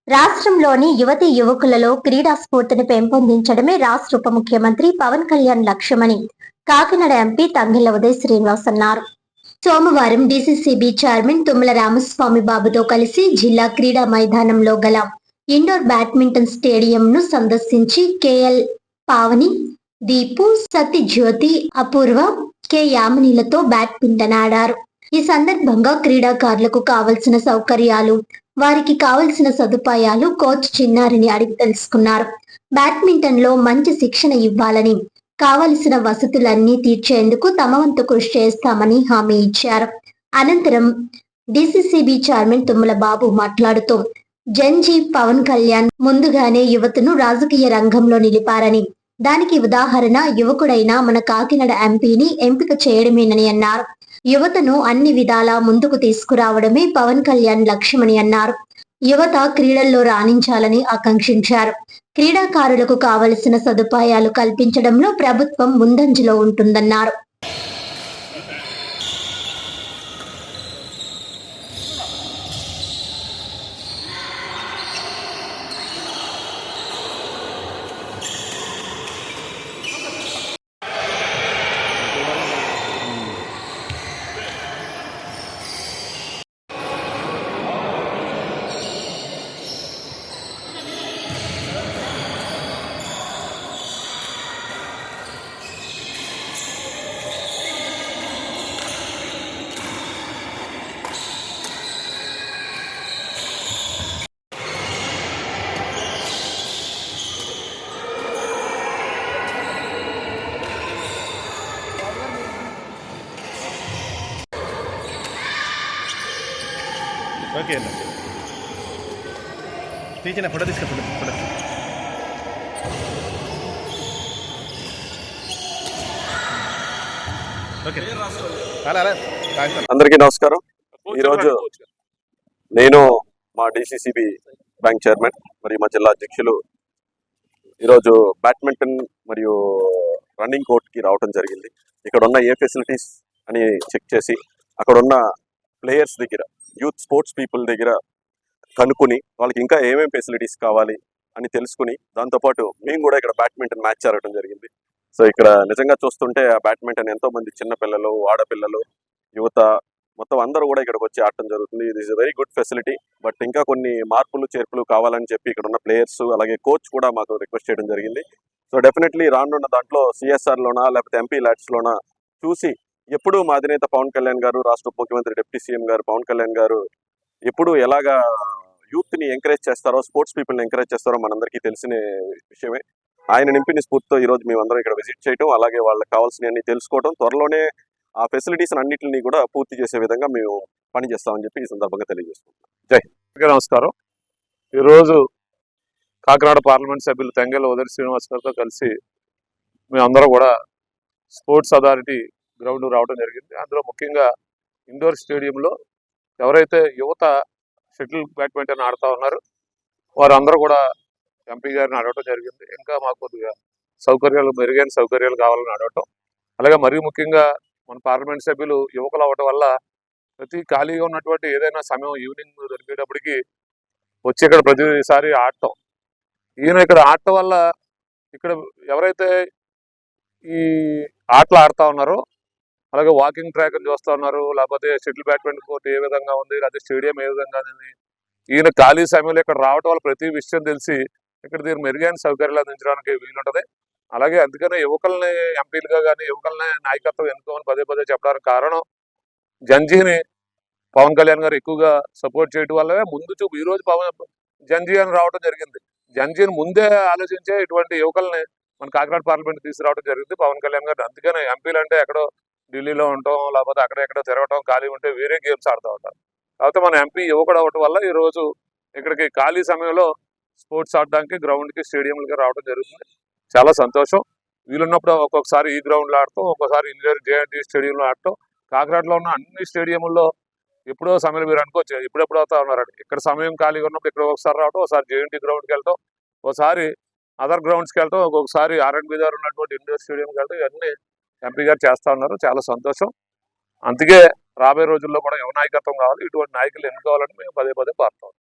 రాష్ట్రంలోని యువతీ యువకులలో క్రీడా స్ఫూర్తిని పెంపొందించడమే రాష్ట్ర ఉప ముఖ్యమంత్రి పవన్ కళ్యాణ్ లక్ష్యమని కాకినాడ ఎంపీ తంగెళ్ల ఉదయ్ శ్రీనివాస్ అన్నారు. సోమవారం డీసీసీబీ చైర్మన్ తుమ్మల రామస్వామి బాబుతో కలిసి జిల్లా క్రీడా మైదానంలో గల ఇండోర్ బ్యాడ్మింటన్ స్టేడియంను సందర్శించి కేఎల్ పావని, దీపు, సత్యజ్యోతి, అపూర్వ, కె యామినిలతో బ్యాడ్మింటన్ ఆడారు. ఈ సందర్భంగా క్రీడాకారులకు కావలసిన సౌకర్యాలు, వారికి కావలసిన సదుపాయాలు కోచ్ చిన్నారిని అడిగి తెలుసుకున్నారు. బ్యాడ్మింటన్ లో మంచి శిక్షణ ఇవ్వాలని, కావలసిన వసతులన్నీ తీర్చేందుకు తమ వంతు కృషి చేస్తామని హామీ ఇచ్చారు. అనంతరం డీసీసీబీ చైర్మన్ తుమ్మల బాబు మాట్లాడుతూ జంజీ పవన్ కళ్యాణ్ ముందుగానే యువతను రాజకీయ రంగంలో నిలిపారని, దానికి ఉదాహరణ యువకుడైన మన కాకినాడ ఎంపీని ఎంపిక చేయడమేనని అన్నారు. యువతను అన్ని విధాలా ముందుకు తీసుకురావడమే పవన్ కళ్యాణ్ లక్ష్యమని అన్నారు. యువత క్రీడల్లో రాణించాలని ఆకాంక్షించారు. క్రీడాకారులకు కావలసిన సదుపాయాలు కల్పించడంలో ప్రభుత్వం ముందంజలో ఉంటుందన్నారు. ఓకే అన్న తీసిన ఫోటో తీసుకు ఫోటో ఓకే అలా అలా అందరికీ నమస్కారం. ఈరోజు నేను మా డిసిసిబి బ్యాంక్ చైర్మన్ మరియు మా జిల్లా అధ్యక్షులు ఈరోజు బ్యాడ్మింటన్ మరియు రన్నింగ్ కోర్ట్కి రావడం జరిగింది. ఇక్కడ ఉన్న ఏ ఫెసిలిటీస్ అని చెక్ చేసి అక్కడ ఉన్న ప్లేయర్స్ దగ్గర, యూత్ స్పోర్ట్స్ పీపుల్ దగ్గర కనుక్కొని వాళ్ళకి ఇంకా ఏమేమి ఫెసిలిటీస్ కావాలి అని తెలుసుకుని, దాంతోపాటు మేము కూడా ఇక్కడ బ్యాడ్మింటన్ మ్యాచ్ జరగడం జరిగింది. సో ఇక్కడ నిజంగా చూస్తుంటే ఆ బ్యాడ్మింటన్ ఎంతో మంది చిన్నపిల్లలు, ఆడపిల్లలు, యువత మొత్తం అందరూ కూడా ఇక్కడికి వచ్చి ఆడటం జరుగుతుంది. ఇది is very good facility. But ఇంకా కొన్ని మార్పులు చేర్పులు కావాలని చెప్పి ఇక్కడ ఉన్న ప్లేయర్స్ అలాగే కోచ్ కూడా మాకు రిక్వెస్ట్ చేయడం జరిగింది. సో డెఫినెట్లీ రానున్న దాంట్లో సిఎస్ఆర్లోనా లేకపోతే ఎంపీ ల్యాడ్స్లోనా చూసి, ఎప్పుడు మా అధినేత పవన్ కళ్యాణ్ గారు, రాష్ట్ర ఉప ముఖ్యమంత్రి డిప్యూటీ సీఎం గారు పవన్ కళ్యాణ్ గారు ఎప్పుడు ఎలాగా యూత్ని ఎంకరేజ్ చేస్తారో, స్పోర్ట్స్ పీపుల్ని ఎంకరేజ్ చేస్తారో మనందరికీ తెలిసిన విషయమే. ఆయన నింపిన స్ఫూర్తితో ఈరోజు మేమందరం ఇక్కడ విజిట్ చేయడం, అలాగే వాళ్ళకి కావాల్సినవన్నీ తెలుసుకోవడం, త్వరలోనే ఆ ఫెసిలిటీస్ అన్నింటినీ కూడా పూర్తి చేసే విధంగా మేము పనిచేస్తామని చెప్పి ఈ సందర్భంగా తెలియజేస్తున్నాం. జై హింద్. నమస్కారం. ఈరోజు కాకినాడ పార్లమెంట్ సభ్యులు తంగెళ్ల ఉదయ్ శ్రీనివాస్ గారితో కలిసి మేమందరం కూడా స్పోర్ట్స్ అథారిటీ గ్రౌండ్ రావడం జరిగింది. అందులో ముఖ్యంగా ఇండోర్ స్టేడియంలో ఎవరైతే యువత షటిల్ బ్యాడ్మింటన్ ఆడుతూ ఉన్నారు వారందరూ కూడా ఎంపీ గారిని అడగటం జరిగింది. ఇంకా మాకు కొద్దిగా సౌకర్యాలు, మెరుగైన సౌకర్యాలు కావాలని అడగటం, అలాగే మరీ ముఖ్యంగా మన పార్లమెంట్ సభ్యులు యువకులు అవ్వటం వల్ల ప్రతి ఖాళీగా ఉన్నటువంటి ఏదైనా సమయం ఈవినింగ్ దొరికేటప్పటికి వచ్చి ఇక్కడ ప్రతిసారి ఆడటం, ఈయన ఇక్కడ ఆడటం వల్ల ఇక్కడ ఎవరైతే ఈ ఆటలు ఆడుతూ ఉన్నారో, అలాగే వాకింగ్ ట్రాక్ చూస్తూ ఉన్నారు, లేకపోతే షటిల్ బ్యాడ్మింటన్ కోర్ట్ ఏ విధంగా ఉంది, లేకపోతే స్టేడియం ఏ విధంగా ఉంది, ఈయన ఖాళీ సమయంలో ఇక్కడ రావటం వల్ల ప్రతి విషయం తెలిసి ఇక్కడ దీన్ని మెరుగైన సౌకర్యాలు అందించడానికి వీలుంటది. అలాగే అందుకనే యువకుల్ని ఎంపీలుగా కానీ యువకుల్ని నాయకత్వం ఎన్నుకోమని పదే పదే చెప్పడానికి కారణం, జంజీని పవన్ కళ్యాణ్ గారు ఎక్కువగా సపోర్ట్ చేయడం వల్లే ముందు చూపు ఈ రోజు జంజీ అని రావడం జరిగింది. జంజీని ముందే ఆలోచించే ఇటువంటి యువకుల్ని మన కాకినాడ పార్లమెంట్ తీసుకురావడం జరిగింది పవన్ కళ్యాణ్ గారు. అందుకనే ఎంపీలు అంటే ఎక్కడో ఢిల్లీలో ఉండటం, లేకపోతే అక్కడెక్కడో తిరగటం, ఖాళీ ఉంటే వేరే గేమ్స్ ఆడుతూ ఉంటారు. కాకపోతే మన ఎంపీ యువకుడు అవ్వటం వల్ల ఈరోజు ఇక్కడికి ఖాళీ సమయంలో స్పోర్ట్స్ ఆడడానికి గ్రౌండ్కి, స్టేడియంలకి రావడం జరుగుతుంది. చాలా సంతోషం. వీలున్నప్పుడు ఒక్కొక్కసారి ఈ గ్రౌండ్లో ఆడటం, ఒక్కొక్కసారి ఇంజనీర్ జేఎన్టీ స్టేడియంలో ఆడటం. కాకినాడలో ఉన్న అన్ని స్టేడియంలో ఎప్పుడో సమయం మీరు అనుకోవచ్చు ఎప్పుడెప్పుడు అవుతా ఉన్నారండి. ఇక్కడ సమయం ఖాళీగా ఉన్నప్పుడు ఇక్కడ ఒకసారి రావటం, ఒకసారి జేఎన్టీ గ్రౌండ్కి వెళ్ళటం, ఒకసారి అదర్ గ్రౌండ్స్కి వెళ్ళటం, ఒక్కొక్కసారి ఆర్ఎండ్బి గారు ఉన్నటువంటి ఇండోర్ స్టేడియంకి వెళ్ళటం, ఇవన్నీ ఎంపీ గారు చేస్తూ ఉన్నారు. చాలా సంతోషం. అందుకే రాబోయే రోజుల్లో కూడా యువ నాయకత్వం కావాలి, ఇటువంటి నాయకులు ఎన్నుకోవాలని మేము పదే పదే కోరుతాం.